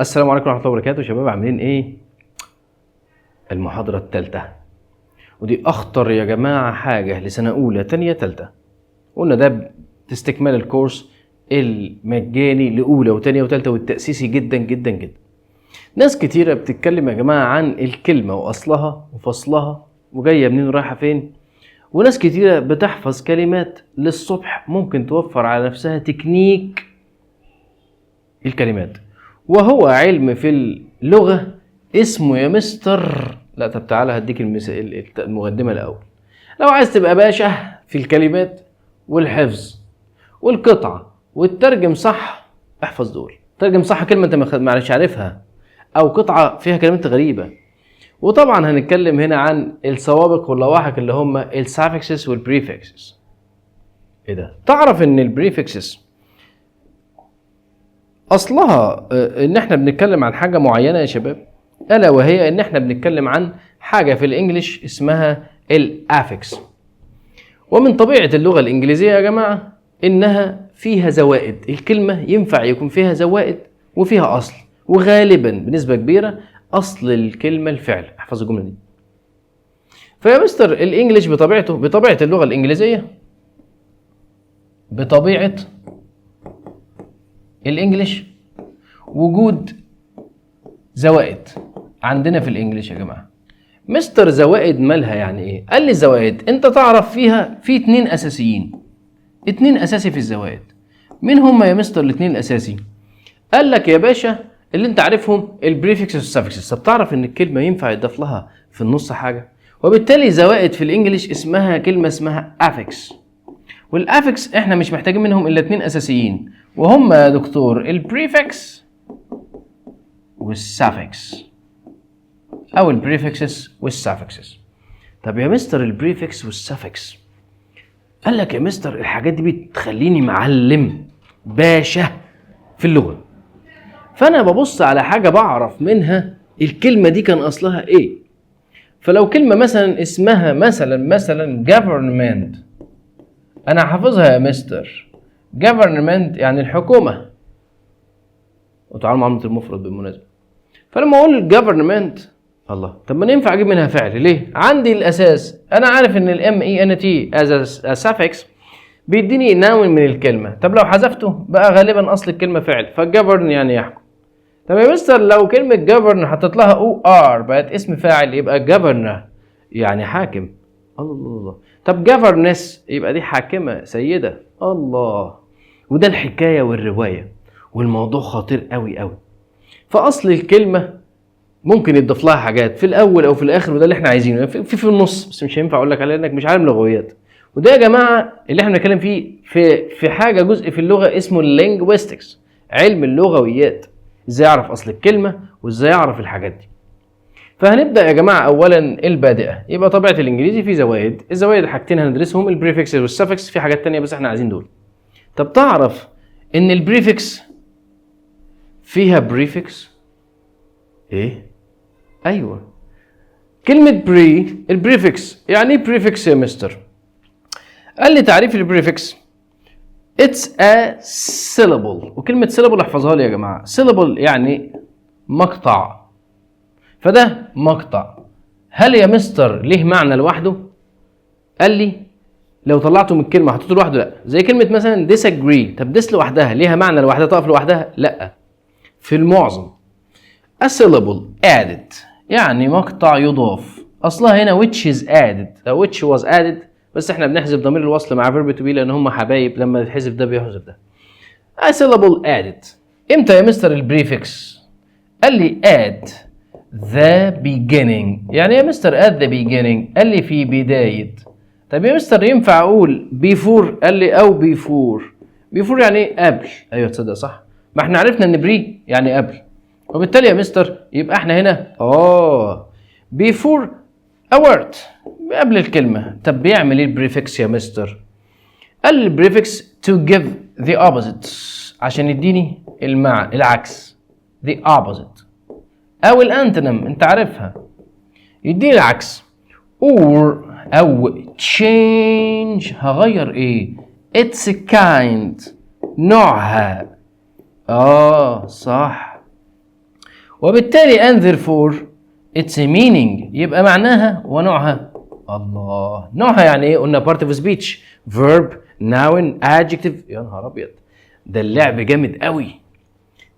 السلام عليكم ورحمة الله وبركاته. شباب عاملين ايه؟ المحاضرة الثالثة، ودي اخطر يا جماعة حاجة لسنة اولى تانية تالتة. قلنا ده استكمال الكورس المجاني لاولى وتانية وتالتة والتأسيسي جدا جدا جدا. ناس كتيرة بتتكلم يا جماعة عن الكلمة واصلها وفصلها وجاية منين ورايحة فين، وناس كتيرة بتحفظ كلمات للصبح ممكن توفر على نفسها تكنيك الكلمات، وهو علم في اللغة اسمه يا مستر. لا طب تعالى هديك المقدمة الأول. لو عايز تبقى باشا في الكلمات والحفظ والقطعة والترجم صح، احفظ دول. ترجم صح كلمة انت معلش عارفها او قطعة فيها كلمات غريبة. وطبعا هنتكلم هنا عن السوابق واللواحق اللي هم السافكسس والبريفكسس. ايه ده؟ تعرف ان البريفكسس اصلها ان احنا بنتكلم عن حاجة معينة يا شباب، الا وهي ان احنا بنتكلم عن حاجة في الانجليش اسمها الافكس. ومن طبيعة اللغة الانجليزية يا جماعة انها فيها زوائد. الكلمة ينفع يكون فيها زوائد وفيها اصل، وغالبا بنسبة كبيرة اصل الكلمة الفعل. احفظ الجملة دي. فيا مستر الانجليش بطبيعة اللغة الانجليزية، بطبيعة الانجليش وجود زوائد عندنا في الانجليش يا جماعه. مستر زوائد مالها يعني ايه؟ قال لي زوائد انت تعرف فيها في اتنين اساسيين، اتنين اساسي في الزوائد. مين هم يا مستر الاتنين الاساسي؟ قال لك يا باشا اللي انت عارفهم البريفكس والسافكس. طب تعرف ان الكلمه ينفع يضاف لها في النص حاجه، وبالتالي زوائد في الانجليش اسمها كلمه اسمها افكس. والافكس احنا مش محتاجين منهم الا اتنين اساسيين، وهم يا دكتور البريفكس والسافكس، او البريفكسس والسافكسس. طب يا مستر البريفكس والسافكس، قال لك يا مستر الحاجات دي بتخليني معلم باشا في اللغه. فانا ببص على حاجه بعرف منها الكلمه دي كان اصلها ايه. فلو كلمه مثلا اسمها مثلا government، انا حافظها يا مستر. government يعني الحكومه، وتعالوا معامله المفرد بالمناسبه. فلما اقول government، الله، طب ما ينفع اجيب منها فعل ليه؟ عندي الاساس انا عارف ان الام اي ان تي از suffix بيديني noun من الكلمه. طب لو حذفته بقى غالبا اصل الكلمه فعل، فالجفرن يعني يحكم. طب يا مستر لو كلمه جفرن حطيت لها او ار بقت اسم فاعل، يبقى جفرنر يعني حاكم. الله. طب جفرنس يبقى دي حاكمه سيده. الله. وده الحكايه والروايه، والموضوع خطير قوي قوي. فاصل الكلمه ممكن يضاف لها حاجات في الاول او في الاخر، وده اللي احنا عايزينه في النص، بس مش هينفع اقول لك عليه انك مش عالم لغويات. وده يا جماعه اللي احنا بنتكلم فيه في حاجه جزء في اللغه اسمه اللينجويستكس، علم اللغويات. ازاي اعرف اصل الكلمه وازاي اعرف الحاجات دي. فهنبدا يا جماعه اولا البادئه. يبقى طبيعه الانجليزي في زوائد، الزوائد حاجتين هندرسهم، البريفكس والسافكس. في حاجات تانية بس احنا عايزين دول. طب تعرف ان البريفكس فيها بريفكس؟ ايه؟ ايوه، كلمة البريفكس يعني ايه بريفكس يا مستر؟ قال لي تعريف البريفكس it's a syllable. وكلمة syllable احفظها لي يا جماعة. syllable يعني مقطع، فده مقطع. هل يا مستر ليه معنى لوحده؟ قال لي لو طلعته من الكلمة حطيته لوحده لا. زي كلمة مثلا disagree، طب ديس لوحدها ليها معنى لوحدها تقف لوحدها؟ لا. في المعظم a syllable added يعني مقطع يضاف. اصلها هنا which is added، لو which was added بس احنا بنحذف ضمير الوصل مع verb to be لان هم حبايب، لما يتحذف ده بيحذف ده. a syllable added. امتى يا مستر البريفكس؟ قال لي at the beginning. يعني يا مستر at the beginning قال لي في بداية. طب يا مستر ينفع اقول before؟ قال لي او before يعني ايه؟ قبل. ايوه تصدق صح، ما احنا عرفنا ان بري يعني قبل، وبالتالي يا مستر يبقى احنا هنا before a word قبل الكلمة. طب بيعمل ايه البريفكس يا مستر؟ قال البريفكس to give the opposite عشان يديني المعنى العكس، the opposite، او الانتونيم انت عارفها، يديني العكس. or او change هغير ايه؟ its kind نوعها. صح. وبالتالي and therefore its a meaning يبقى معناها ونوعها. الله، نوعها يعني ايه؟ قلنا part of speech verb noun adjective. يا نهار ابيض، ده اللعب جامد قوي،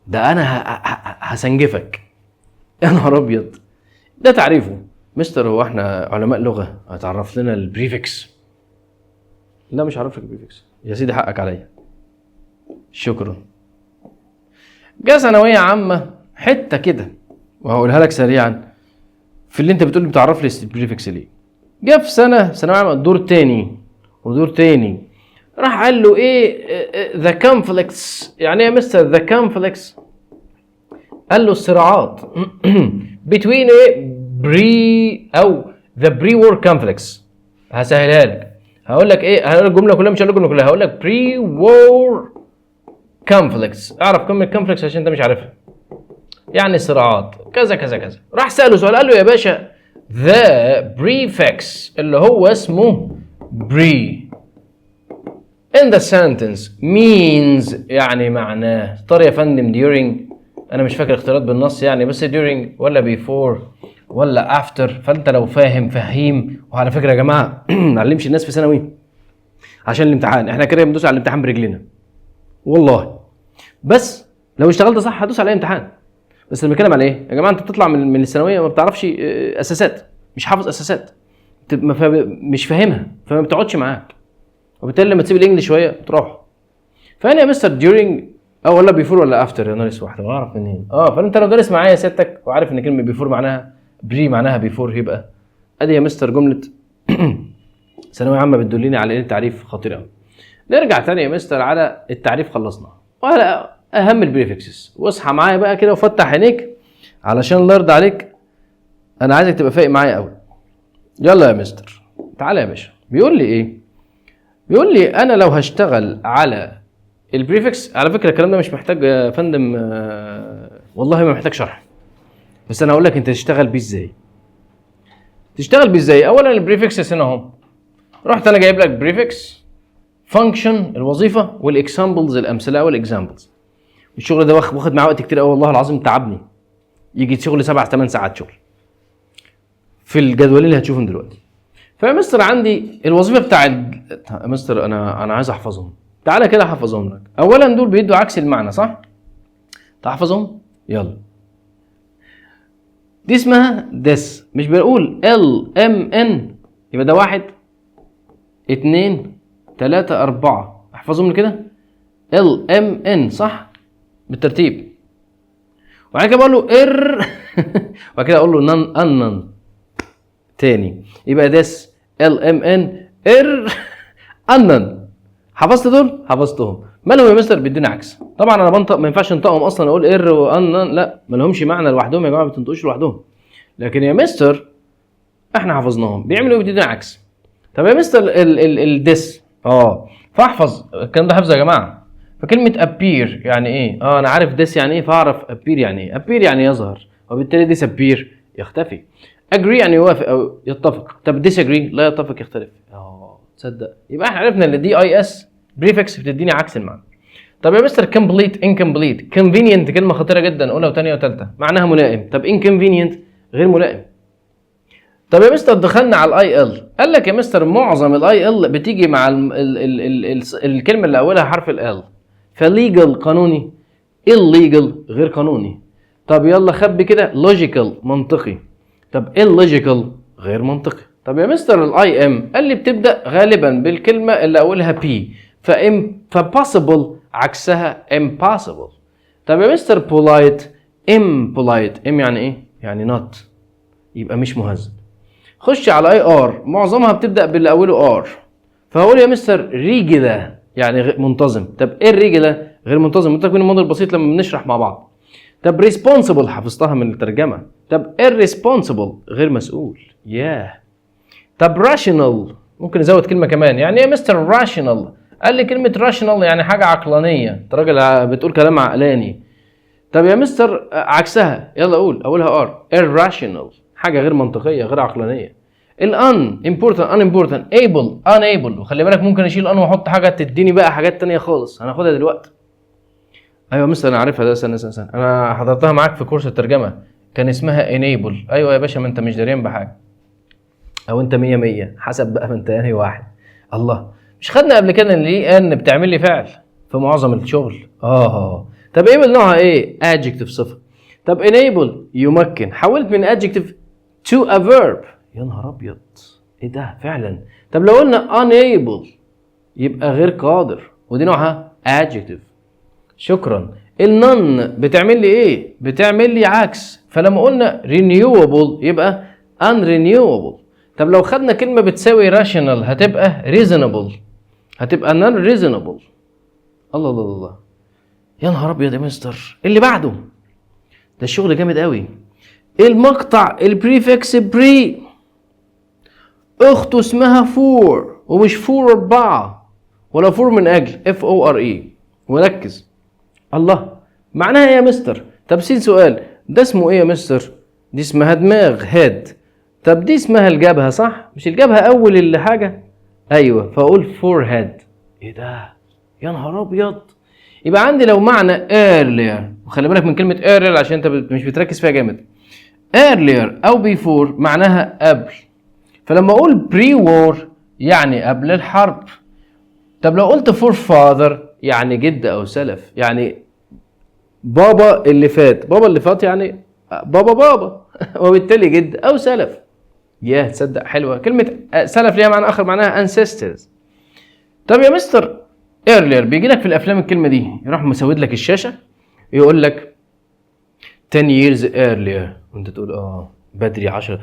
ده انا هسنجفك. يا نهار ابيض، ده تعريفه. مستر هو احنا علماء لغه هتعرف لنا البريفكس؟ لا مش هعرفك البريفكس يا سيدي، حقك عليا، شكرا. جا ثانويه عامه حته كده وهقولها لك سريعا في اللي انت بتقول لي بتعرف لي البريفكس ليه. جا في ثانويه عامه دور تاني ودور تاني، راح قال له ايه ذا كونفليكتس؟ يعني ايه يا مستر ذا كونفليكتس؟ قال له الصراعات between ايه بري او ذا بري وور كونفليكتس. هسهلها لك، هقول لك ايه، هقول لك الجمله كلها، مش هقول لك الجمله كلها، هقول لك بري وور كونفليكتس. اعرف كلمه كونفليكتس عشان انت مش عارفها، يعني صراعات كذا كذا كذا. راح ساله سؤال، قال له يا باشا the prefix اللي هو اسمه بري in the sentence means يعني معناه. طار يا فندم during، انا مش فاكر اختيارات بالنص يعني، بس during ولا before ولا after. فانت لو فاهم فهيم. وعلى فكره يا جماعه ما نعلمش الناس في ثانوي عشان الامتحان، احنا كده بندوس على الامتحان برجلنا والله، بس لو اشتغلت صح هدوس على اي امتحان. بس انا بتكلم على ايه يا جماعه؟ انت بتطلع من الثانويه ما بتعرفش اساسات، مش حافظ اساسات، مش فاهمها، فما بتقعدش معاك، وبالتالي لما تسيب الانجليش شويه بتروح. فانا يا مستر during او ولا بيفور ولا افتر؟ يا نهار اسود، واحده اعرف منين؟ فانت لو دارس معايا سيادتك وعارف ان كلمه بيفور معناها بري معناها بيفور، يبقى ادي يا مستر جمله ثانويه عامه بتدلني على ان التعريف خطير قوي. نرجع تاني يا مستر على التعريف، خلصنا وعلى اهم البريفكسز. واصحى معايا بقى كده وفتح عينيك علشان الله يرضى عليك، انا عايزك تبقى فايق معايا قوي. يلا يا مستر تعالى يا باشا. بيقول لي ايه؟ بيقول لي انا لو هشتغل على البريفكس، على فكره الكلام ده مش محتاج يا فندم والله ما محتاج شرح، بس انا هقول لك انت تشتغل بيه ازاي. تشتغل بيه ازاي؟ اولا البريفكس هنا اهو، رحت انا جايب لك بريفكس فانكشن الوظيفه والاكزامبلز الامثله او الاكزامبلز. الشغل ده واخد معاه وقت كتير قوي والله العظيم، تعبني، يجي شغل 7-8 ساعات شغل في الجدول اللي هتشوفهم دلوقتي. فيا مستر عندي الوظيفه بتاع يا مستر انا عايز احفظهم. تعالى كده احفظهم لك. اولا دول بيدوا عكس المعنى صح؟ تحفظهم؟ يلا. دي اسمها this، مش بنقول LMN يبقى ده 1 2 3 4، احفظهم كده LMN صح بالترتيب. وبعد كده بقول له وبعد كده اقول له none unknown تاني، يبقى this LMN unknown. حفظت دول؟ حفظتهم. مالهم يا مستر؟ بيدوني عكس. طبعا انا بنطق ما ينفعش انطقهم اصلا، اقول وانن، لا ما لهمش معنى لوحدهم يا جماعه، ما بتنطقوش لوحدهم. لكن يا مستر احنا حفظناهم، بيعملوا بيدوني عكس. طب يا مستر الديس فاحفظ الكلام ده حفظ يا جماعه. فكلمه appear يعني ايه؟ انا عارف ديس يعني ايه، فاعرف appear يعني ايه. appear يعني يظهر، وبالتالي disappear يختفي. agree يعني يوافق او يتفق. طب disagree لا يتفق يختلف. تصدق يبقى احنا عرفنا ان دي اي اس بريفكس بتديني عكس المعنى. طب يا مستر complete incomplete convenient كلمه خطيره جدا، اولى وثانيه وثالثه، معناها ملائم. طب inconvenient غير ملائم. طب يا مستر دخلنا على الاي ال، قال لك يا مستر معظم الاي ال بتيجي مع الكلمه اللي اولها حرف ال، فليجل قانوني، illegal غير قانوني. طب يلا خبي كده logical منطقي. طب illogical غير منطقي. طب يا مستر الاي ام قال لي بتبدا غالبا بالكلمه اللي اولها بي، فpossible عكسها impossible. طب يا مستر polite impolite، ام يعني ايه؟ يعني not، يبقى مش مهذب. خش على اي ار معظمها بتبدا باللي اوله ار، فهقول يا مستر ريجلا يعني منتظم. طب ايه الريجلا؟ غير منتظم. قلت لك من الموضوع البسيط لما بنشرح مع بعض. طب responsible حفظتها من الترجمه. طب irresponsible غير مسؤول. طب rational ممكن نزود كلمه كمان. يعني ايه مستر rational؟ قال لي كلمه rational يعني حاجه عقلانيه، انت راجل بتقول كلام عقلاني. طب يا مستر عكسها، يلا قول اولها ار irrational حاجه غير منطقيه غير عقلانيه. الان important unimportant able unable، وخلي بالك ممكن اشيل ان واحط حاجه تديني بقى حاجات تانية خالص هناخدها دلوقتي. ايوه مستر انا عارفها ده. استنى انا حضرتها معاك في كورس الترجمه، كان اسمها enable. ايوه يا باشا، ما انت مش دارين بحاجه، او انت 100 حسب بقى ما انت انهي واحد. الله، مش خدنا قبل كده ان الاي ان بتعمل لي فعل في معظم الشغل؟ طب ايه نوعها ايه؟ adjective، صفه. طب enable يمكن، حولت من adjective to a verb. يا نهار ابيض، ايه ده فعلا. طب لو قلنا unable يبقى غير قادر، ودي نوعها adjective. شكرا. النون بتعمل لي ايه؟ بتعمل لي عكس، فلما قلنا renewable يبقى unrenewable. طب لو خدنا كلمة بتساوي rational هتبقى reasonable، هتبقى non reasonable. الله الله الله، يا نهار ابيض يا مستر. اللي بعده ده الشغل جامد قوي. المقطع البريفكس بري، اخته اسمها فور، ومش فور 4 ولا فور من اجل FORE. وركز. الله، معناها ايه يا مستر؟ طب سيل سؤال، ده اسمه ايه يا مستر؟ دي اسمها دماغ، هيد. طب دي اسمها الجبهة صح؟ مش الجبهة اول اللي حاجة؟ ايوه، فاقول فور هيد. ايه ده يا نهار ابيض. يبقى عندي لو معنى earlier، وخلي بالك من كلمة earlier عشان انت مش بتركز فيها جامد. earlier او before معناها قبل، فلما اقول pre-war يعني قبل الحرب. طب لو قلت forefather يعني جد او سلف، يعني بابا اللي فات. بابا اللي فات يعني بابا وبالتالي جد او سلف. ياه، تصدق حلوه كلمه سلف، ليها معنى اخر معناها ancestors. طب يا مستر earlier بيجي لك في الافلام الكلمه دي، يروح مسود لك الشاشه يقول لك 10 years earlier، وانت تقول بدري 10.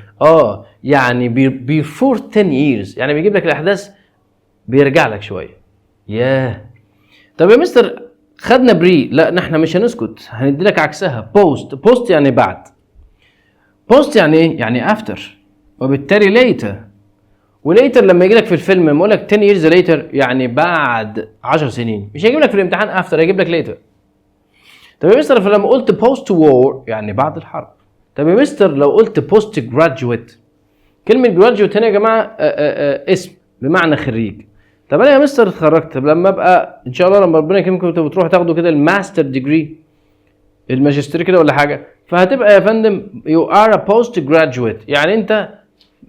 يعني before 10 years، يعني بيجيب لك الاحداث بيرجع لك شويه. ياه. طب يا مستر خدنا بري، لا نحن مش هنسكت، هندي لك عكسها بوست يعني بعد. بوست يعني ايه؟ يعني after، وبالتالي later. وليتر لما يجي لك في الفيلم يقول لك 10 years later يعني بعد 10 سنين، مش هيجيب لك في الامتحان after، هيجيب لك later. طب يا مستر فلما قلت post war يعني بعد الحرب. طب يا مستر لو قلت post graduate، كلمة graduate هنا يا جماعة اسم بمعنى خريج. طب انا يا مستر اتخرجت، طب لما ابقى ان شاء الله لما ربنا يكرمكم بتروحوا تاخدوا كده الماستر ديجري، الماجستير كده ولا حاجة، فهتبقى يا فندم you are a post graduate، يعني انت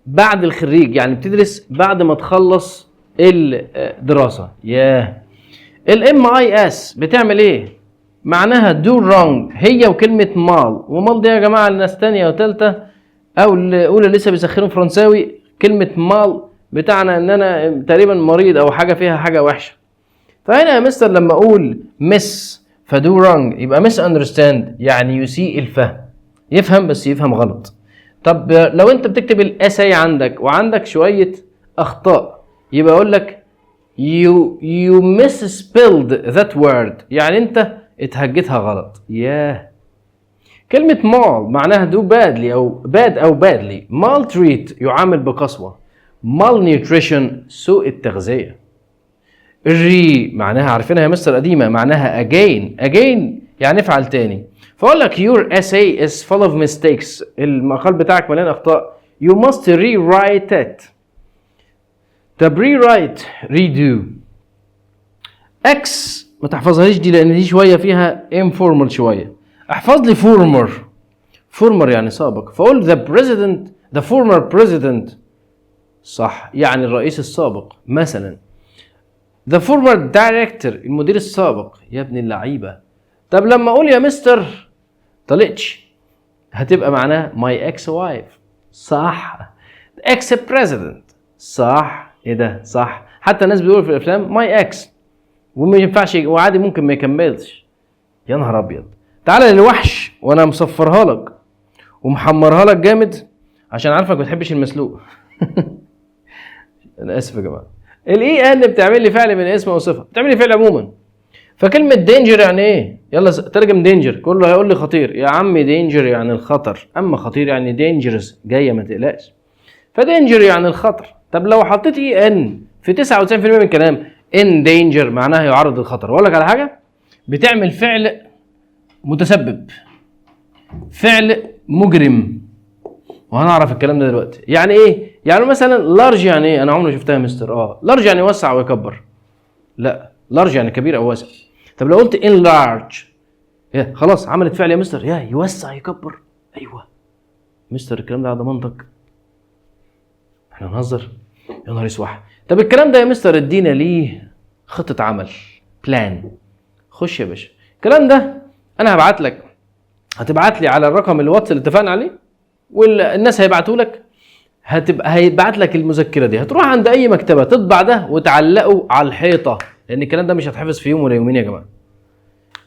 بعد الخريج، يعني بتدرس بعد ما تخلص الدراسة. ياه. MIS بتعمل ايه؟ معناها do wrong، هي وكلمة مال. ومال دي يا جماعة الناس تانية وتالتة او الاولى لسه بيسخنوا فرنساوي، كلمة مال بتاعنا ان انا تقريبا مريض او حاجة فيها حاجة وحشة. فهنا يا مستر لما اقول miss فدو wrong يبقى miss understand، يعني يسيء الفهم، يفهم بس يفهم غلط. طب لو انت بتكتب الاساي عندك وعندك شوية اخطاء، يبقى اقول لك you misspelled that word، يعني انت اتهجتها غلط. ياه. كلمة mal معناها do badly او bad او badly. maltreat يعامل بقسوة. malnutrition سوء التغذية. الري معناها عارفينها يا مستر قديمة، معناها again يعني افعل تاني. فاقول لك your essay is full of mistakes، المقال بتاعك مليان اخطاء. you must rewrite it. طب rewrite redo. x ما تحفظهاش دي لان دي شويه فيها informal شويه. احفظ لي former يعني سابق، فاقول the former president صح، يعني الرئيس السابق مثلا. the former director المدير السابق. يا ابن اللعيبه. طب لما اقول يا مستر طلعتش، هتبقى معناها my ex wife صح. ex president صح. ايه ده صح، حتى الناس بيقولوا في الافلام my ex، وما ينفعش وعادي ممكن ما يكملش. يا نهار ابيض. تعالى للوحش وانا مصفرها لك ومحمرها لك جامد عشان عارفك ما بتحبش المسلوق. انا اسف يا جماعه. الاي ان بتعمل لي فعل من اسم او صفه، بتعمل لي فعل عموما. فكلمه دينجر يعني ايه؟ يلا ترجم دينجر، كله هيقول لي خطير. يا عم دينجر يعني الخطر، اما خطير يعني دينجرس جايه ما تقلقش. فدينجر يعني الخطر. طب لو حطيت اي ان في 99% من الكلام ان دينجر معناها يعرض للخطر. واقول لك على حاجه، بتعمل فعل متسبب، فعل مجرم، وهنعرف الكلام ده دلوقتي. يعني ايه؟ يعني مثلا لارج يعني ايه؟ انا عمري شفتها مستر. لارج يعني يوسع ويكبر. لا، لارج يعني كبير او واسع. طب لو قلت ان لارج يا خلاص عملت فعل يا مستر، يا يوسع يكبر. ايوه مستر الكلام ده على منطق، احنا نهزر؟ يا نهار اسوح. طب الكلام ده يا مستر ادينا ليه خطه عمل، بلان. خش يا باشا الكلام ده انا هبعت لك، هتبعت لي على الرقم الواتس اللي اتفقنا عليه، والناس هيبعتوا لك، هيبعت لك المذكره دي، هتروح عند اي مكتبه تطبع ده وتعلقه على الحيطه، لان الكلام ده مش هتحفظ في يوم ولا يومين يا جماعه.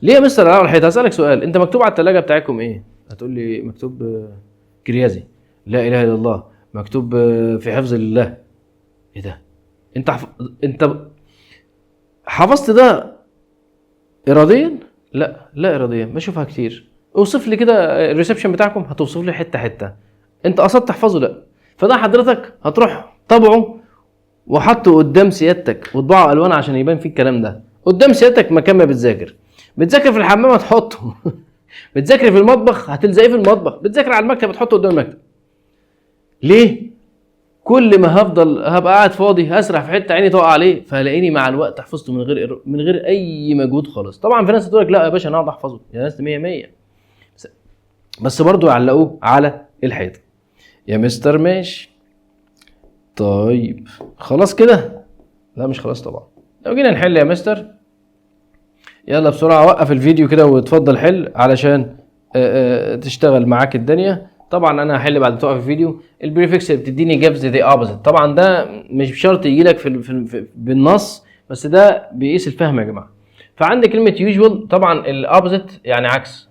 ليه يا مستر على الحيطه؟ هسالك سؤال، انت مكتوب على الثلاجه بتاعتكم ايه؟ هتقول لي مكتوب كريازي. لا اله الا الله. مكتوب في حفظ الله. ايه ده؟ انت حفظت ده اراديا؟ لا اراديا، بشوفها كتير. اوصف لي كده الريسبشن بتاعكم، هتوصف لي حته حته. انت قصدت تحفظه؟ لا. فده حضرتك هتروح طبعه وحطه قدام سيادتك وطبعه الوان عشان يبان فيه الكلام ده قدام سيادتك مكان ما بتذاكر في الحمام هتحطه بتذاكر في المطبخ هتلزقيه في المطبخ، بتذاكر على المكتب هتحطه قدام المكتب. ليه؟ كل ما هبقى قاعد فاضي هسرح في حته عيني تقع عليه، فهلاقيني مع الوقت حفظته من غير اي مجهود خالص. طبعا في ناس تقول لك لا يا باشا انا هقعد احفظه، يا ناس 100 بس برضو يعلقوه على الحيطه. يا مستر ماشي. طيب خلاص كده؟ لا مش خلاص طبعا. لو جينا نحل يا مستر، يلا بسرعه وقف الفيديو كده وتفضل حل علشان تشتغل معاك الدنيا. طبعا انا هحل بعد ما توقف الفيديو. البريفكس اللي بتديني جيفز ذا اوبوزيت، طبعا ده مش شرط يجي لك بالنص، بس ده بيقيس الفهم يا جماعه. فعندي كلمه يوجوال، طبعا الاوبوزيت يعني عكس،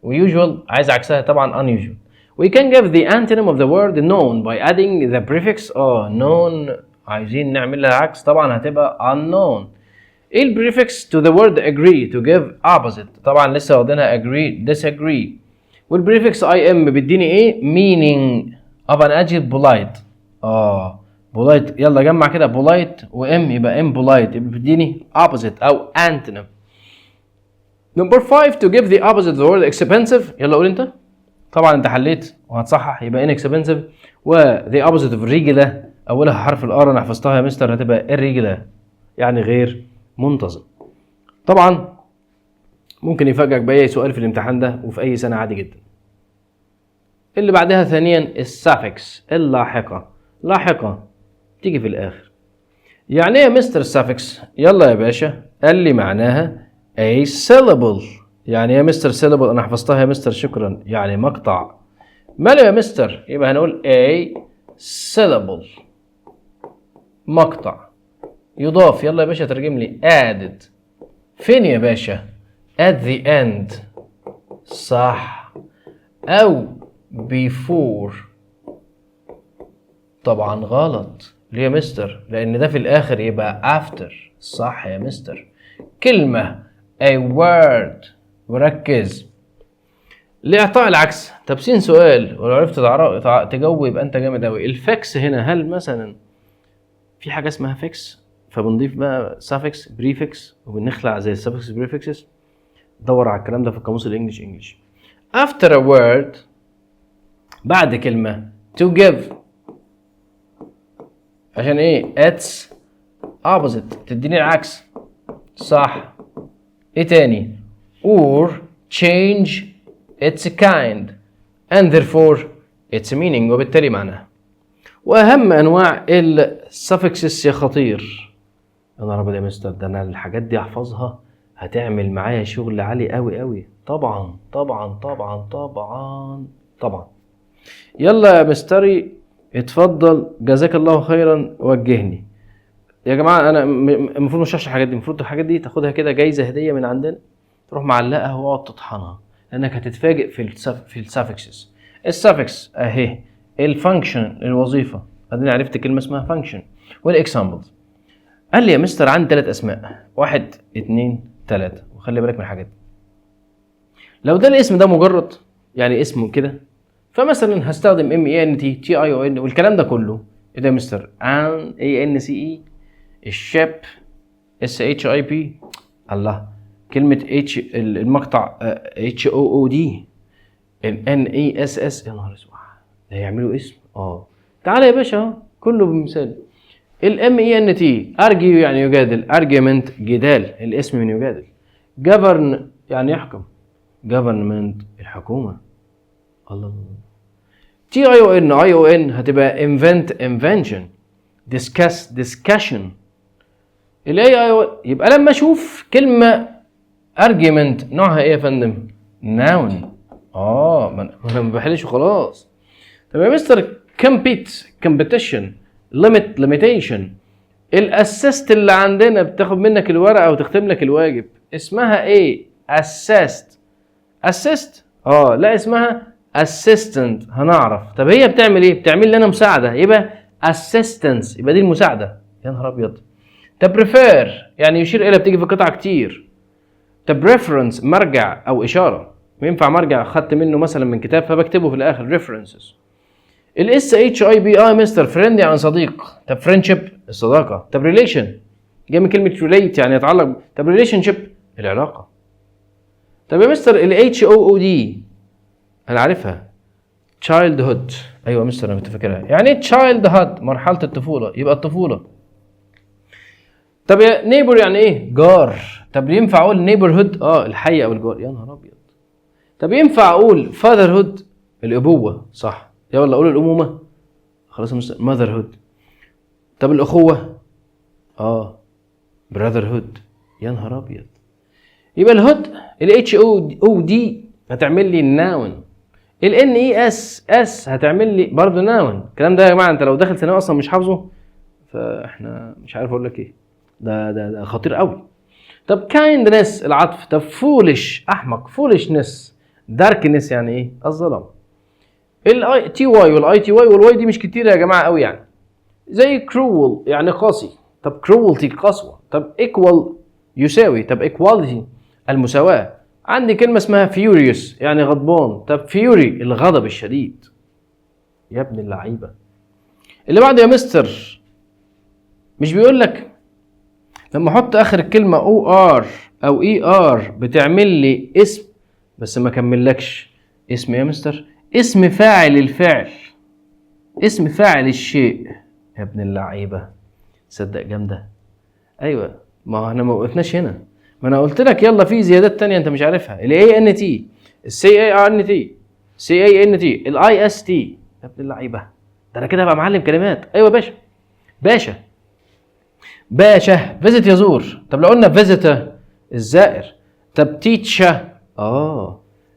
ويوجوال عايز عكسها طبعا unusual. We can give the antonym of the word known by adding the prefix known. عايزين نعمل لها عكس، طبعا هتبقى unknown. ايه البريفكس to the word agree to give opposite؟ طبعا لسه واخدينها agree disagree. والبريفكس im بيديني ايه؟ meaning of an adjective polite. polite، يلا جمع كده polite وام يبقى impolite، يبقى بيديني opposite او antonym. Number 5 to give the opposite the word expensive. يلا قول انت. طبعا انت حليت وهتصحح، يبقى inexpensive. و the opposite of regular اولها حرف الار، انا حفظتها يا مستر، هتبقى irregular يعني غير منتظم. طبعا ممكن يفاجئك باي سؤال في الامتحان ده وفي اي سنه عادي جدا. اللي بعدها ثانيا السافكس، اللاحقه. لاحقه تيجي في الاخر. يعني ايه يا مستر السافكس؟ يلا يا باشا، قال لي معناها a syllable. يعني يا مستر syllable، انا حفظتها يا مستر شكرا، يعني مقطع. ماله يا مستر؟ يبقى هنقول a syllable، مقطع يضاف. يلا يا باشا ترجم لي added. فين يا باشا؟ at the end، صح، او before. طبعا غلط. ليه يا مستر؟ لان ده في الاخر يبقى after. صح يا مستر. كلمة a word، وركز لإعطاء العكس. طب سين سؤال، ولو عرفت تجاوب يبقى انت جامد اوي. الفكس هنا، هل مثلا في حاجة اسمها فيكس فبنضيف بقى suffix prefix وبنخلع زي السفكس prefixes؟ دور على الكلام ده في القاموس الانجليش. after a word، بعد كلمة to give، عشان ايه؟ it's opposite، تديني العكس، صح. ايه تاني؟ or change its kind and therefore its meaning، وبالتالي معناها. واهم انواع السفكسس يا خطير. يا نهار ابيض يا مستر، ده انا الحاجات دي احفظها هتعمل معايا شغل عالي قوي قوي. طبعا طبعا طبعا طبعا طبعا. يلا يا مستري اتفضل، جزاك الله خيرا، وجهني. يا جماعه انا المفروض مش هشرح الحاجات دي، المفروض الحاجات دي تاخدها كده جايزه هديه من عندنا، تروح معلقها واقعد تطحنها، لانك هتتفاجئ في السافكسز. السافكس اهي، الفانكشن الوظيفه، اديني عرفت كلمه اسمها فانكشن. والاكزامبلز، قال لي يا مستر عندي 3 اسماء، 1 2 3، وخلي بالك من الحاجات دي. لو ده الاسم ده مجرد يعني اسمه كده، فمثلا هستخدم MENT TION والكلام ده كله. ايه ده يا مستر؟ ANCE، الشيب SHIP، الله، كلمة H المقطع HOOD، NESS. يا نهار اسود، ده هيعملوا اسم. تعالى يا باشا كله بمثال. MENT argue يعني يجادل، argument جدال، الاسم من يجادل. govern يعني يحكم، government الحكومة. الله. TION هتبقى invent invention، discuss discussion. AI يبقى لما اشوف كلمة argument نوعها ايه يا فندم؟ noun. ما انا ما بحلش وخلاص. طب يا مستر compete competition limit limitation. الاسست اللي عندنا بتاخد منك الورقة وتختم لك الواجب اسمها ايه؟ assist. لا اسمها assistant. هنعرف. طب هي بتعمل ايه؟ بتعمل لنا مساعدة، يبقى assistance، يبقى دي المساعدة. يا نهار ابيض. طب prefer يعني يشير الى، بتيجي في قطع كتير. طب reference مرجع او اشارة، ينفع مرجع خدت منه مثلا من كتاب فبكتبه في الاخر references. الاس اتش اي بي مستر فريند يعني صديق. طب فريندشيب الصداقة. طب ريليشن جاي من كلمة relate يعني يتعلق. طب ريليشن شيب العلاقة. طب يا مستر الاتش او او دي انا عارفها childhood. ايوه مستر انا كنت فاكرها. يعني ايه childhood؟ مرحلة الطفولة، يبقى الطفولة. طب يا نيبر يعني ايه؟ جار. طب ينفع اقول neighborhood الحي او الجار. يا نهار ابيض. طب ينفع اقول fatherhood الابوة صح؟ يلا اقول الامومة خلاص يا مستر motherhood. طب الاخوة brotherhood. يا نهار ابيض. يبقى الهود الاتش او دي هتعمل لي الناون. الان اي اس هتعمل لي برضه ناون. الكلام ده يا جماعه انت لو داخل ثانوي اصلا مش حافظه فاحنا مش عارف اقول لك ايه. ده خطير قوي. طب كايندنس العطف. طب فولش احمق. فولشنس. داركنس يعني ايه؟ الظلام. الاي تي واي والاي تي واي والواي دي مش كتير يا جماعه قوي يعني. زي كرول يعني قاسي. طب كرولتي قسوه. طب ايكوال يساوي. طب ايكواليتي المساواه. عندي كلمه اسمها فيوريوس يعني غضبان. طب فيوري الغضب الشديد. يا ابن اللعيبه. اللي بعده يا مستر مش بيقول لك لما احط اخر الكلمه او ار او اي ار بتعمل لي اسم بس ما كملكش اسم يا مستر؟ اسم فاعل الفعل، اسم فاعل الشيء. يا ابن اللعيبه صدق جامده. ايوه ما احنا ما وقفناش هنا. ما انا قلت لك يلا في زيادات تانية انت مش عارفها. الاي ان تي، السي اي ار ان تي، سي اي ان تي، الاي اس تي. يا ابن اللعيبه ده انا كده هبقى معلم كلمات. ايوه باشا فيزيت يزور. طب لو قلنا فيزيتر الزائر. طب تيتشر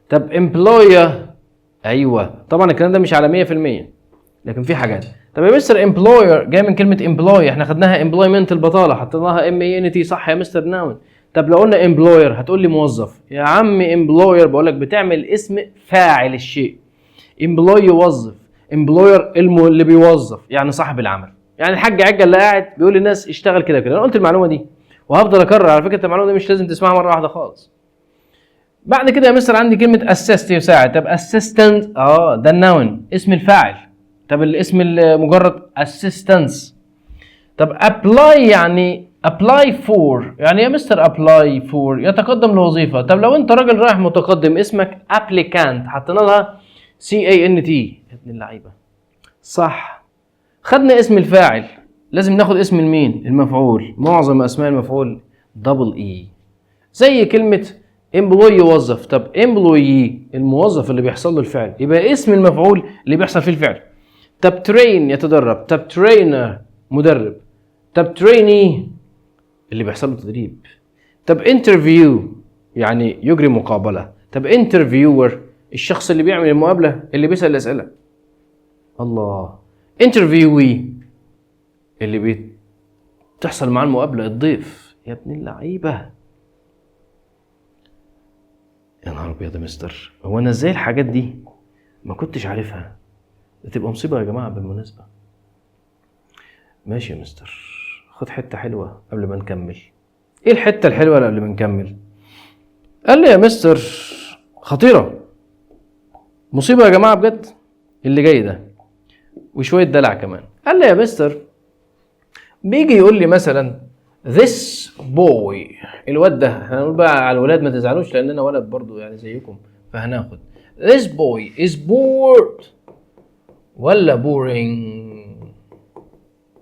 طب امبلوير. ايوه طبعا الكلام ده مش على 100% لكن في حاجات. طب يا مستر امبلوير جاي من كلمه امبلوي، احنا خدناها امبلويمنت البطاله حطيناها ام اي ان تي صح يا مستر ناون. طب لو قلنا امبلوير هتقول لي موظف. يا عم امبلوير بقول لك بتعمل اسم فاعل الشيء. امبلوي يوظف، امبلوير اللي بيوظف يعني صاحب العمل. يعني الحاج عجه اللي قاعد بيقول للناس اشتغل كده كده. انا قلت المعلومه دي وهفضل اكرر على فكره. المعلومه دي مش لازم تسمعها مره واحده خالص. بعد كده يا مستر عندي كلمه اسيست يساعد. طب اسيستنت ده النون اسم الفاعل. طب الاسم المجرد اسيستنس. طب ابلاي يعني ابلاي فور يعني يا مستر ابلاي فور يتقدم لوظيفه. طب لو انت راجل رايح متقدم اسمك ابليكانت حطينا لها سي اي ان تي. يا ابن اللعيبه صح. خدنا اسم الفاعل لازم ناخد اسم المين؟ المفعول. معظم اسماء المفعول دبل اي. زي كلمه امبلوي يوظف. طب امبلوي الموظف اللي بيحصل له الفعل يبقى اسم المفعول اللي بيحصل فيه الفعل. طب ترين يتدرب. طب ترينر مدرب. طب تريني اللي بيحصل له تدريب. طب انترفيو يعني يجري مقابله. طب انترفيور الشخص اللي بيعمل المقابله اللي بيسال الاسئله. الله. انترفيوي اللي بتحصل معاه المقابله الضيف. يا ابن اللعيبه يا نهار ابيض يا مستر. هو انا ازاي الحاجات دي ما كنتش عارفها؟ ده تبقى مصيبه يا جماعه بالمناسبه. ماشي يا مستر خد حته حلوه قبل ما نكمل. ايه الحته الحلوه اللي قبل ما نكمل؟ قال لي يا مستر خطيره مصيبه يا جماعه بجد اللي جاي ده وشويه دلع كمان. قال لي يا مستر بيجي يقول لي مثلا this boy الواد ده. هنقول بقى على الولاد ما تزعلوش لان انا ولد برضو يعني زيكم فهناخد this boy is bored ولا boring.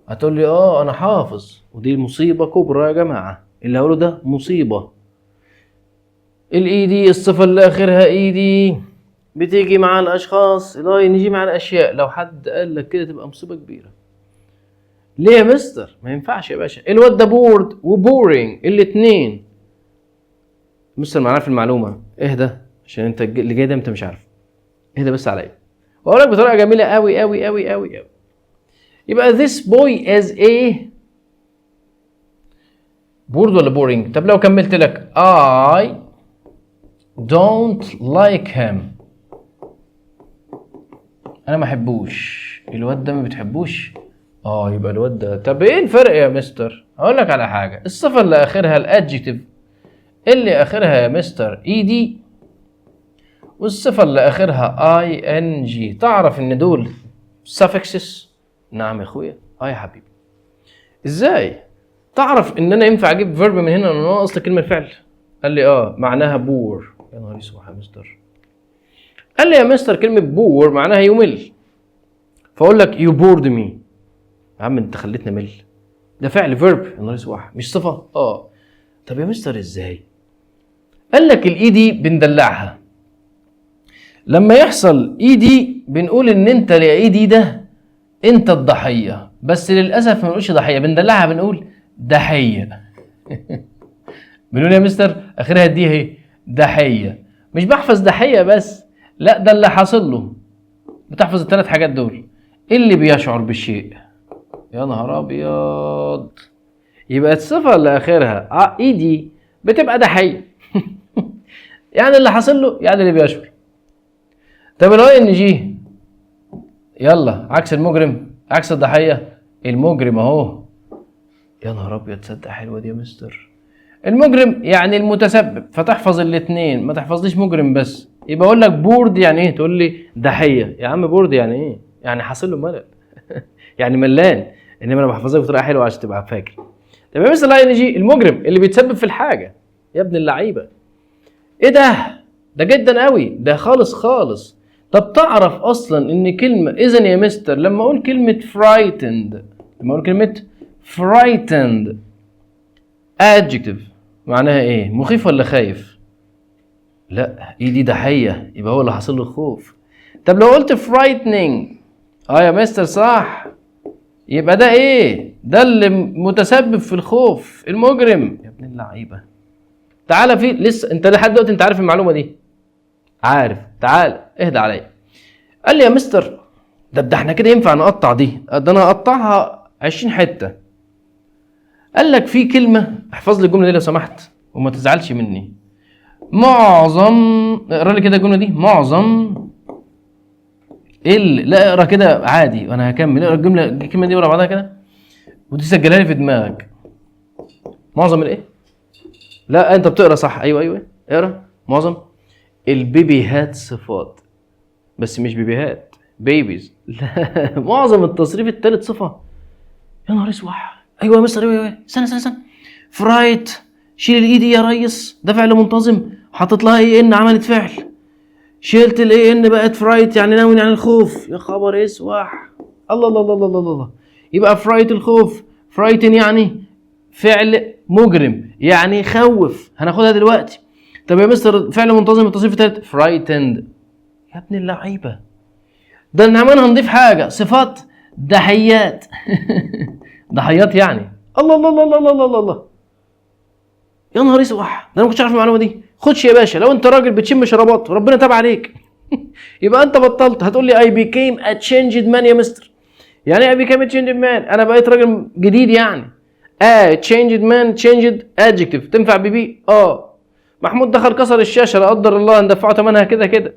هتقول لي انا حافظ ودي مصيبه كبرى يا جماعه. اللي هقوله ده مصيبه. الاي دي الصفة اللي اخرها اي دي بتيجي مع الاشخاص، الاي ان جي مع الاشياء. لو حد قال لك كده تبقى مصيبة كبيرة. ليه يا مستر؟ ما ينفعش يا باشا. الواد ده بورد وبورينج الاتنين. مستر معنا في المعلومة، اهدى عشان انت اللي جاي ده انت مش عارف. اهدى بس عليا واقول لك بطريقة جميلة قوي قوي قوي قوي قوي. يبقى this boy is a بورد ولا بورينج؟ طب لو كملت لك I don't like him، انا ما احبوش. الواد ده ما بتحبوش؟ يبقى الواد ده. طب ايه الفرق يا مستر؟ هقول لك على حاجه. الصفه اللي اخرها الادجكتيف اللي اخرها يا مستر اي دي، والصفه اللي اخرها اي ان جي، تعرف ان دول suffixes؟ نعم يا اخويا. يا حبيبي. ازاي تعرف ان انا ينفع اجيب فيرب من هنا وان هو اصل كلمه فعل؟ قال لي معناها بور. يا نهار اسود يا مستر. قال لي يا مستر كلمه بور معناها يمل، فاقول لك يو بورد مي. يا عم انت خليتني مل، ده فعل فيرب يا نهار اسود مش صفه. طب يا مستر ازاي؟ قال لك الاي دي بندلعها. لما يحصل اي دي بنقول ان انت يا اي دي ده انت الضحيه، بس للاسف ما بنقولش ضحيه، بندلعها بنقول دحيه. بنقول يا مستر اخرها دي اهي دحيه. مش بحفظ دحيه بس، لا ده اللي حاصل له. بتحفظ الثلاث حاجات دول. اللي بيشعر بالشيء. يا نهار ابيض. يبقى الصفه اللي اخرها اي دي بتبقى دحيه. يعني اللي حاصل له، يعني اللي بيشعر. طب الاي ان جي يلا عكس المجرم، عكس الضحيه. المجرم اهو. يا نهار ابيض تصدق حلوه دي يا مستر. المجرم يعني المتسبب، فتحفظ الاثنين، ما تحفظليش مجرم بس. يبقى اقول لك بورد يعني ايه؟ تقول لي ضحيه. يا عم بورد يعني ايه؟ يعني حاصل له ملل. يعني ملان. انما انا بحفظها بطريقه حلوه عشان تبقى فاكر. طب يا مستر الاي ان جي المجرم اللي بيتسبب في الحاجه. يا ابن اللعيبه ايه ده جدا قوي ده خالص خالص. طب تعرف اصلا ان كلمه اذا يا مستر لما اقول كلمه frightened، لما اقول كلمه frightened adjective معناها ايه؟ مخيف ولا خايف؟ لا ايه دي ضحيه، يبقى هو اللي حاصل له الخوف. طب لو قلت frightening يا مستر صح، يبقى ده ايه؟ ده اللي متسبب في الخوف، المجرم. يا ابن اللعيبه تعالى في لسه انت لحد دلوقتي انت عارف المعلومه دي؟ عارف. تعال اهدى عليا. قال لي يا مستر ده احنا كده ينفع نقطع دي؟ ده انا هقطعها 20 حته. قال لك في كلمه، احفظ لي الجمله دي لو سمحت وما تزعلش مني. معظم، اقرا لي كده الجمله دي. معظم لا اقرا كده عادي وانا هكمل. اقرا الكلمه دي ورا بعضها كده وتسجلها لي في دماغك. معظم الايه؟ لا انت بتقرا صح. ايوه اقرا. معظم البيبيهات صفات، بس مش بيبيهات بيبيز. لا معظم التصريف الثالث صفه. يا نهار اسود. ايوه يا مستر. ايوه استنى. فرايت، شيل الاي دي يا ريس، ده فعل منتظم حاطط لها اي ان عملت فعل. شيلت الاي ان بقت فرايت يعني ناوي عن الخوف. يا خبر اسوح. الله. يبقى فرايت الخوف، فرايتن يعني فعل مجرم يعني خوف، هناخدها دلوقتي. طب يا مستر فعل منتظم التصريف الثالث فرايتند. يا ابن اللعيبه ده احنا كمان هنضيف حاجه، صفات ضحيات. ضحيات يعني الله. يا نهار اسود، ده انا ما كنتش عارف المعلومه دي. خدش يا باشا، لو انت راجل بتشم شرابات ربنا تاب عليك. يبقى انت بطلت. هتقول لي I became a changed man يا مستر. يعني I became a changed man، انا بقيت راجل جديد يعني. changed man changed adjective تنفع ببي. محمود دخل كسر الشاشه لا قدر الله ندفعه ثمنها كده.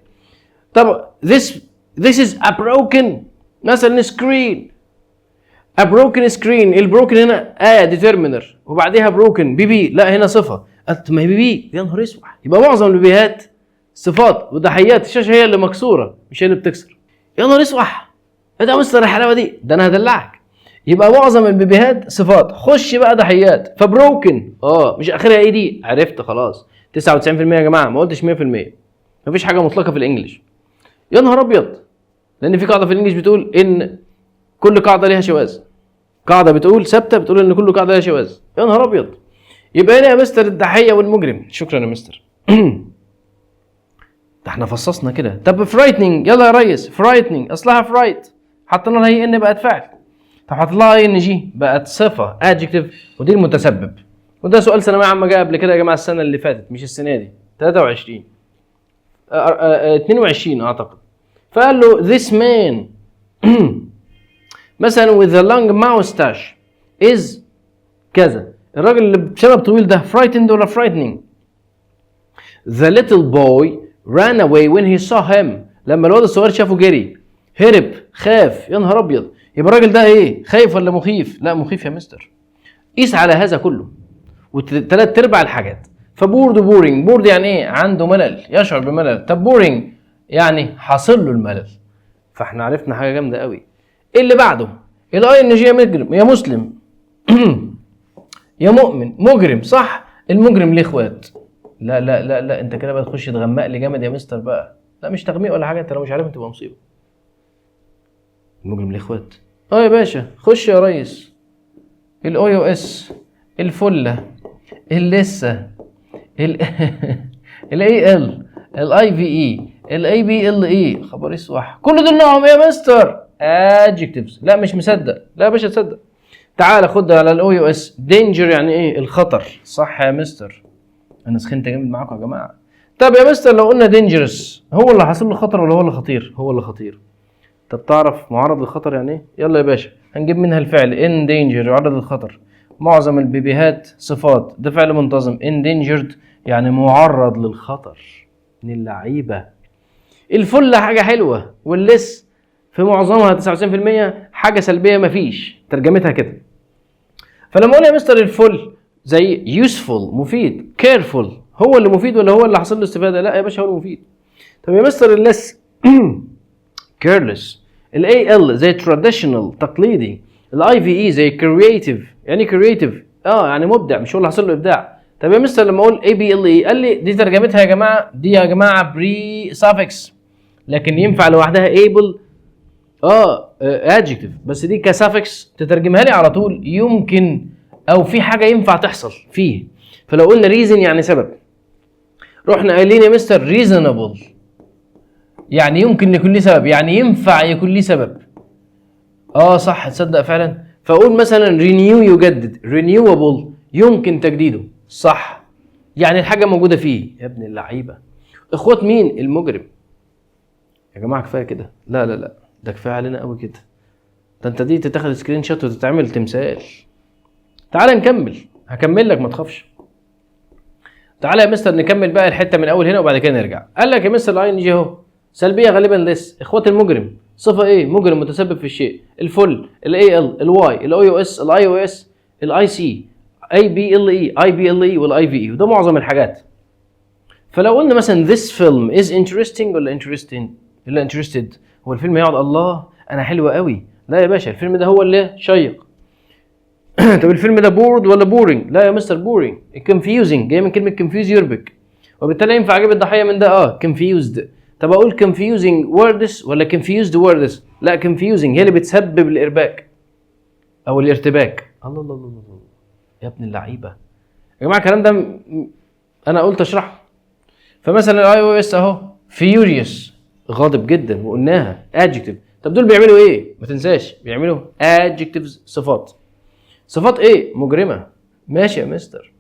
طب this is a broken مثلا screen. a broken screen. البروكن هنا determiner وبعديها broken بي لا هنا صفه. قلت ما هي بي. يا نهار اسود. يبقى معظم البيبيهات صفات وضحيات، الشاشه هي اللي مكسوره مش هي اللي بتكسر. يا نهار اسود. ايه ده مستر الحلاوه دي؟ ده انا هدلعك. يبقى معظم البيبيهات صفات. خش بقى ضحيات. فبروكن مش اخرها ايه دي؟ عرفت خلاص. 99% يا جماعه، ما قلتش 100%. مفيش حاجه مطلقه في الانجليش. يا نهار ابيض. لان في قاعده في الانجليش بتقول ان كل قاعده ليها شواذ. قاعده بتقول ثابته بتقول ان كل قاعده ليها شواذ. يا نهار ابيض. يبقى هنا يا مستر الضحيه والمجرم. شكرا يا مستر. ده احنا فصصنا كده. طب frightening، يلا يا ريس frightening اصلها fright، حطينا لها اي ان بقت فعل. طب حط لها اي ان جي بقت صفه adjective، ودي المتسبب. وده سؤال ثانويه عامه جه قبل كده يا جماعه السنه اللي فاتت مش السنه دي 23 22 اعتقد. فقال له this man مثلا with a long mustache is كذا. الراجل اللي بشنب طويل ده frightened ولا frightening؟ The little boy ran away when he saw him. لما الواد الصغير شافه جري، هرب، خاف. يا نهار ابيض، يبقى الراجل ده ايه؟ خايف ولا مخيف؟ لا مخيف يا مستر. قيس على هذا كله وثلاث ارباع الحاجات. فبورد بورينج، بورد يعني ايه؟ عنده ملل، يشعر بملل. طب بورينج يعني حاصل له الملل. فاحنا عرفنا حاجه جامده قوي. ايه اللي بعده؟ الاي ان جي يا مجرم يا مسلم يا مؤمن. مجرم صح. المجرم ليه اخوات؟ لا لا لا لا، انت كده بقى تخش تغمق لي جامد يا مستر بقى. لا مش تغميق ولا حاجه، انت لو مش عارف تبقى مصيبه. المجرم ليه اخوات. يا باشا خش يا ريس. الاي او اس، الفله، اللسه، الاي ال، الاي في اي، الاي بي ال اي. خبر اسوح، كل دول نوعهم ايه يا مستر؟ adjectives. لا مش مصدق. لا يا باشا تصدق. تعال خد على الاو يو اس. دينجر يعني ايه؟ الخطر. صح يا مستر، انا سخنت جامد معاكم يا جماعه. طب يا مستر لو قلنا دينجرس، هو اللي حاصل له خطر ولا هو اللي خطير؟ هو اللي خطير. طب تعرف معرض للخطر يعني ايه؟ يلا يا باشا هنجيب منها الفعل in danger يعرض للخطر. معظم البيبيهات صفات، ده فعل منتظم. endangered يعني معرض للخطر. من اللعيبه. الفله حاجه حلوه، واللس في معظمها 99% حاجه سلبيه مفيش. ترجمتها كده. فلما اقول يا مستر الفل زي useful مفيد، careful هو اللي مفيد ولا هو اللي حصل له استفاده؟ لا يا باشا هو المفيد. طب يا مستر اللس careless. الاي ال زي traditional تقليدي. الاي في اي زي creative. يعني creative يعني مبدع، مش هو اللي حصل له ابداع. طب يا مستر لما اقول اي بي ال اي، قال لي دي ترجمتها يا جماعه، دي يا جماعه بري suffix، لكن ينفع لوحدها able adjective، بس دي كسافكس تترجمها لي على طول يمكن، او في حاجه ينفع تحصل فيه. فلو قلنا reason يعني سبب، رحنا قايلين يا مستر reasonable يعني يمكن يكون ليه سبب، يعني ينفع يكون ليه سبب. صح تصدق فعلا. فاقول مثلا renew يجدد، renewable يمكن تجديده. صح، يعني الحاجه موجوده فيه. يا ابن اللعيبه، اخوات مين؟ المجرم. يا جماعه كفايه كده. لا لا لا، ده كفايه علينا قوي كده. ده انت دي تتاخد سكرين شوت وتتعمل تمثال. تعال نكمل، هكمل لك ما تخافش. تعال يا مستر نكمل بقى الحته من اول هنا وبعد كده نرجع. قال لك يا مستر الاي ان جي اهو سلبيه غالبا لس. اخوات المجرم صفه ايه؟ مجرم متسبب في الشيء. الفل، الاي ال، الواي، الاو يو اس، الاي او اس، الاي سي، اي بي ال اي، اي بي ال اي، والاي في اي. وده معظم الحاجات. فلو قلنا مثلا this film is interesting ولا interesting ولا interested، هو الفيلم يقعد الله انا حلو قوي؟ لا يا باشا، الفيلم ده هو اللي شيق. طب الفيلم ده بورد ولا بورينج؟ لا يا مستر بورينج. confusing جاي من كلمه confuse يربك، وبالتالي ينفع اجيب الضحيه من ده confused. طب اقول confusing words ولا confused words؟ لا confusing هي اللي بتسبب الارباك او الارتباك. الله الله الله الله يا ابن اللعيبه يا جماعه، الكلام ده انا قلت اشرحه. فمثلا الاي او اس اهو furious غاضب جدا، وقلناها adjective. طب دول بيعملوا ايه؟ ما تنساش بيعملوا adjectives صفات. صفات ايه؟ مجرمه. ماشي يا مستر،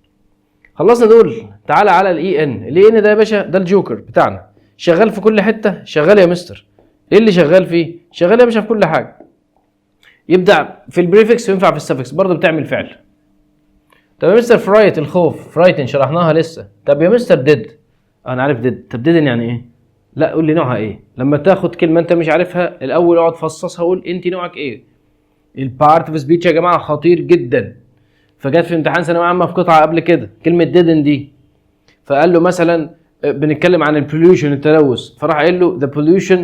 خلصنا دول. تعالى على الاي ان. الاي ان ده يا باشا ده الجوكر بتاعنا، شغال في كل حته. شغال يا مستر. ايه اللي شغال فيه؟ شغال يا باشا في كل حاجه. يبدع في البريفكس وينفع في السفكس، برضه بتعمل فعل. طب يا مستر فرايت الخوف، فرايتن شرحناها لسه. طب يا مستر ديد، انا عارف ديد. طب ديدن يعني ايه؟ لا قول لي نوعها ايه. لما تاخد كلمه انت مش عارفها الاول اقعد فصصها وقول انت نوعك ايه. البارت اوف سبيتش يا جماعه خطير جدا. فجت في امتحان ثانويه عامه في قطعه قبل كده كلمه ديدن دي، فقال له مثلا بنتكلم عن البوليوشن التلوث، فراح قال له the pollution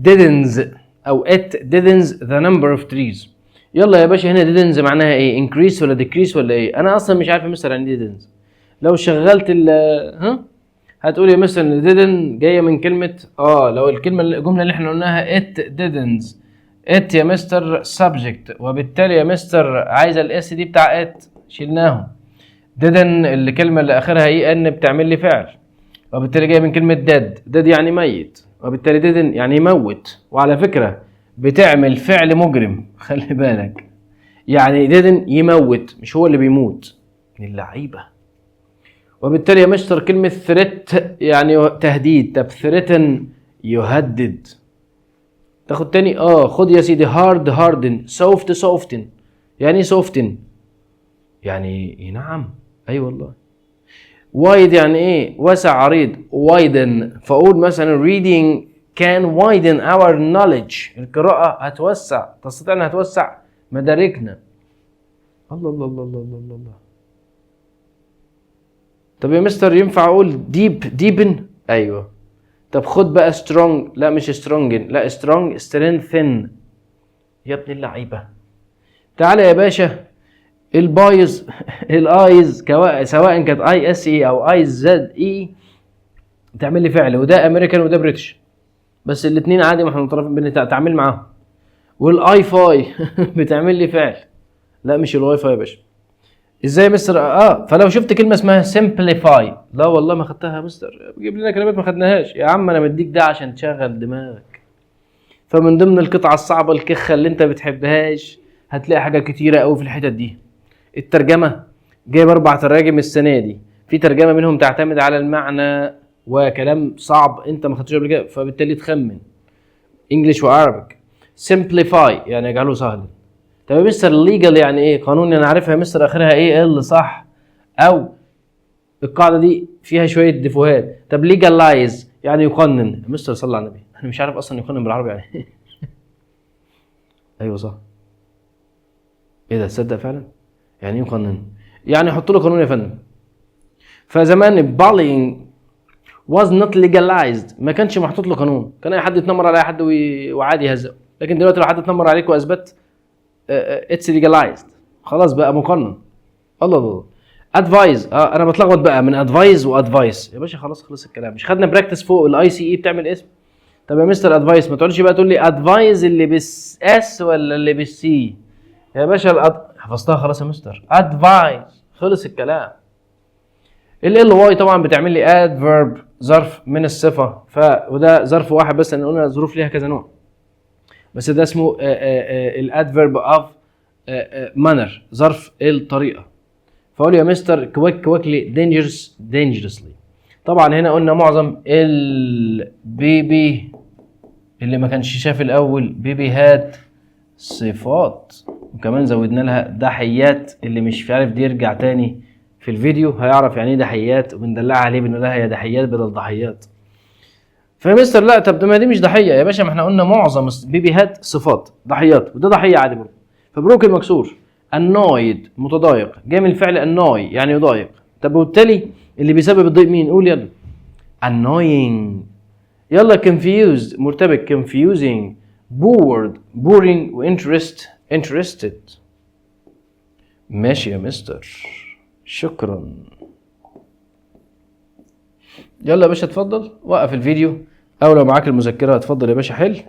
deadens او it deadens the number of trees. يلا يا باشا هنا deadens معناها ايه؟ increase ولا decrease ولا ايه؟ انا اصلا مش عارف مستر يعني deadens. لو شغلت ال هتقول يا مستر ان didn't جايه من كلمه لو الجمله اللي احنا قلناها it didn't، it يا مستر subject، وبالتالي يا مستر عايزه الاس دي بتاع it شلناهم. didn't الكلمة اللي آخرها اي ان بتعمل لي فعل، وبالتالي جاي من كلمة dead يعني ميت، وبالتالي didn't يعني يموت. وعلى فكرة بتعمل فعل مجرم، خلي بالك، يعني didn't يموت مش هو اللي بيموت، من اللعيبة. وبالتالي يا مستر كلمة threat يعني تهديد. طب threaten يهدد. تاخد تاني؟ خد يا سيدي hard harden، soft soften. يعني soften يعني نعم، اي والله. wide يعني ايه؟ واسع عريض، widen. فاقول مثلا reading can widen our knowledge، القراءة هتوسع، تستطيع انها توسع مداركنا. الله الله الله الله الله الله. طب يا مستر ينفع اقول deepen؟ ايوه. طب خد بقى strong، لا مش strong، لا strong strengthen. يا ابن اللعيبة تعالى يا باشا. البايز الايز سواء كانت اي اس اي او اي زد اي بتعمل لي فعل، وده امريكان وده بريتش، بس الاثنين عادي ما احنا متطرفين بنتعامل معاهم. والاي فاي بتعمل لي فعل، لا مش الواي فاي يا باشا. ازاي يا مستر؟ فلو شفت كلمه اسمها simplify، لا والله ما خدتها يا مستر، بجيب لنا كلمات ما خدناهاش يا عم، انا مديك ده عشان تشغل دماغك. فمن ضمن القطعه الصعبه الكخه اللي انت بتحبهاش هتلاقي حاجه كتيره قوي في الحتت دي. الترجمه جايب 4 تراجم السنه دي، في ترجمه منهم تعتمد على المعنى وكلام صعب انت ما خدتوش قبل كده، فبالتالي تخمن. انجلش وعربي. simplify يعني اجعله سهلا. طب يا مستر legal يعني ايه؟ قانون، انا عارفها يا مستر اخرها ايه ال صح، او القاعده دي فيها شويه ديفوهات. طب legalize يعني يقنن. يا مستر صلى على النبي، انا مش عارف اصلا يقنن بالعربي يعني ايه. ايوه صح. ايه ده؟ تصدق فعلا يعني ايه يقنن؟ يعني يحط له قانون يا فندم. فزمان bullying was not legalized، ما كانش محطوط له قانون، كان اي حد يتنمر على اي حد وعادي يهزقه. لكن دلوقتي لو حد اتنمر عليك واثبت اتس legalized، خلاص بقى مقنن. الله الله. ادفايز انا بتلخبط بقى من ادفايز وادفايس يا باشا، خلاص خلص الكلام. مش خدنا براكتس فوق الاي سي اي بتعمل اسم؟ طب يا مستر ادفايس ما تقولش بقى تقول لي ادفايز اللي بس اس ولا اللي بالسي يا باشا. حفظتها خلاص يا مستر، ادفايز خلص الكلام. ال واي طبعا بتعمل لي ادفيرب، ظرف من الصفه، وده ظرف واحد بس لان قلنا ظروف ليها كذا نوع، بس ده اسمه الادفيرب اوف مانر، ظرف الطريقه. فاقول يا مستر كويكلي dangerously. طبعا هنا قلنا معظم البيبي اللي ما كانش شاف الاول بيبي هات صفات، وكمان زودنا لها دحيات، اللي مش عارف دي يرجع تاني في الفيديو هيعرف يعني ايه دحيات، وبندلعها عليه بنقول لها يا دحيات بدل ضحيات. فيا مستر لا، طب ده ما دي مش ضحيه يا باشا، ما احنا قلنا معظم البيبي هات صفات ضحيات، وده ضحيه عادي برضه. فبروكن مكسور. annoyed متضايق، جاي من الفعل annoy يعني يضايق. طب وبالتالي اللي بيسبب الضيق مين؟ قول يلا. annoying. يلا confused مرتبك، confusing. bored boring interested. ماشي يا مستر، شكرا. يلا يا باشا اتفضل وقف الفيديو، او لو معاك المذكره اتفضل يا باشا حل.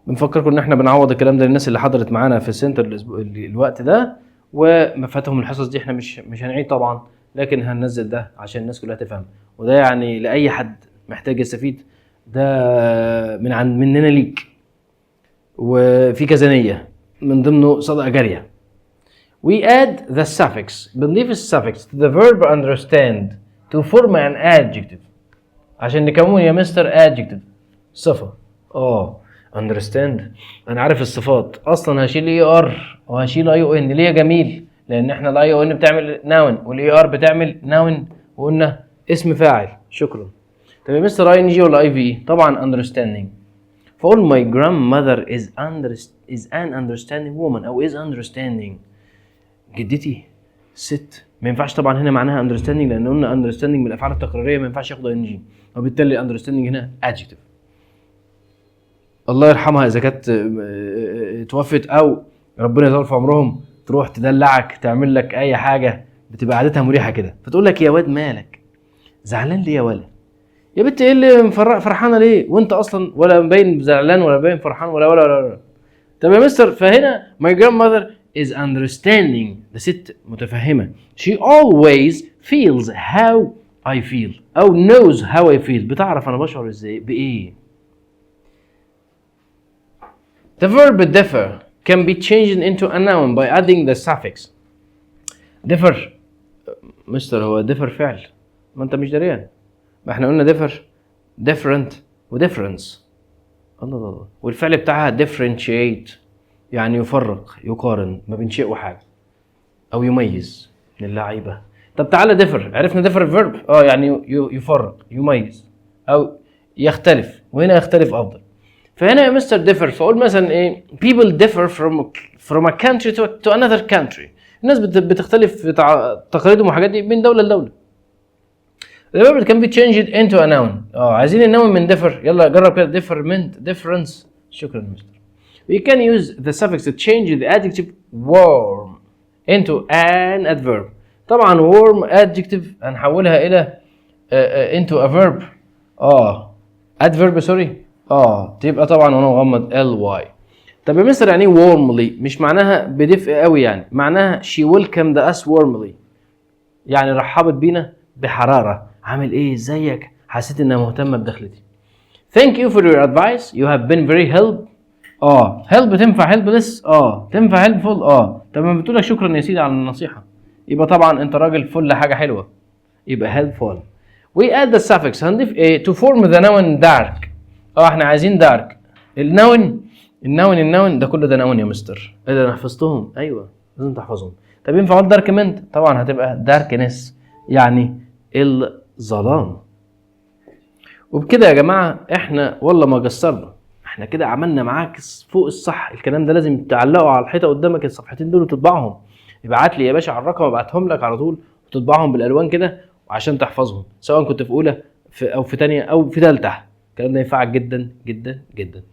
بنفكركم ان احنا بنعوض الكلام ده للناس اللي حضرت معانا في السنتر الوقت ده وما فاتهم الحصص دي. احنا مش هنعيد طبعا، لكن هننزل ده عشان الناس كلها تفهم، وده يعني لاي حد محتاج يستفيد، ده مننا ليك. وفي كذا نيه من ضمنه صدقه جاريه. We add the suffix، بنضيف السفكس to the verb understand to form an adjective، عشان نكون يا مستر adjective صفة. understand انا عارف الصفات اصلا هشيل اي ار وهشيل اي او ان. ليه يا جميل؟ لان احنا الاي او ان بتعمل noun والاي ار بتعمل noun، وقلنا اسم فاعل. شكرا. طب يا مستر اي ان جي ولا اي في؟ طبعا understanding. فقول my grandmother is an understanding woman او is understanding. جدتي ست، ما ينفعش طبعا هنا معناها understanding، لان قلنا understanding من الافعال التقريريه ما ينفعش ياخد ing، وبالتالي understanding هنا adjective. الله يرحمها اذا كانت توفت او ربنا يطول في عمرهم، تروح تدلعك تعمل لك اي حاجه، بتبقى عادتها مريحه كده، فتقول لك يا واد مالك زعلان ليه يا ولد؟ يا بنت ايه اللي فرحانه ليه وانت اصلا ولا باين زعلان ولا باين فرحان ولا. طب يا مستر فهنا my grandmother is understanding. ده ست متفهمة. She always feels how I feel أو knows how I feel. بتعرف أنا بشعر إزاي بإيه. The verb differ can be changed into a noun by adding the suffix. differ مستر هو differ فعل، ما أنت مش دريان. ما إحنا قلنا differ different و difference. الله والفعل بتاعها differentiate يعني يفرق يقارن ما بين شيء وحاجة أو يميز من اللعيبة. طب تعالى differ، عرفنا differ verb يعني يفرق يميز أو يختلف، وهنا يختلف أفضل. فهنا يا مستر differ فأقول مثلا إيه people differ from a country to another country. الناس بتختلف في تقاليدهم وحاجات دي من دولة لدولة. The verb can be changed into a noun. عايزين النون من differ، يلا جرب كده different difference. شكرا مستر. We can use the suffix to change the adjective warm into an adverb. طبعا warm adjective هنحولها إلى into a verb. adverb sorry. تبقى طبعا وانا مغمض ly. طب يا مستر يعني warmly مش معناها بدفء قوي يعني، معناها she welcomed us warmly يعني رحبت بينا بحرارة. عامل ايه ازيك، حسيت انها مهتمة بدخلتي. Thank you for your advice. You have been very help. help تنفع helpless. تنفع helpful. طب ما بتقولك شكرا يا سيدي على النصيحة، يبقى طبعا انت راجل فل حاجة حلوة، يبقى helpful. We add the suffix هنضيف ايه to form the noun dark. احنا عايزين dark. النون ده كله ده نون يا مستر. ايه ده انا حفظتهم؟ ايوه لازم تحفظهم. طب ينفع اقول darkment؟ طبعا هتبقى darkness يعني الظلام. وبكده يا جماعه احنا والله ما قصرنا، احنا كده عملنا معاك فوق الصح. الكلام ده لازم تعلقه على الحيطه قدامك الصفحتين دول وتطبعهم. ابعت لي يا باشا على الرقم ابعتهم لك على طول وتطبعهم بالالوان كده وعشان تحفظهم، سواء كنت في اولى او في ثانيه او في ثالثه. الكلام ده ينفعك جدا جدا جدا.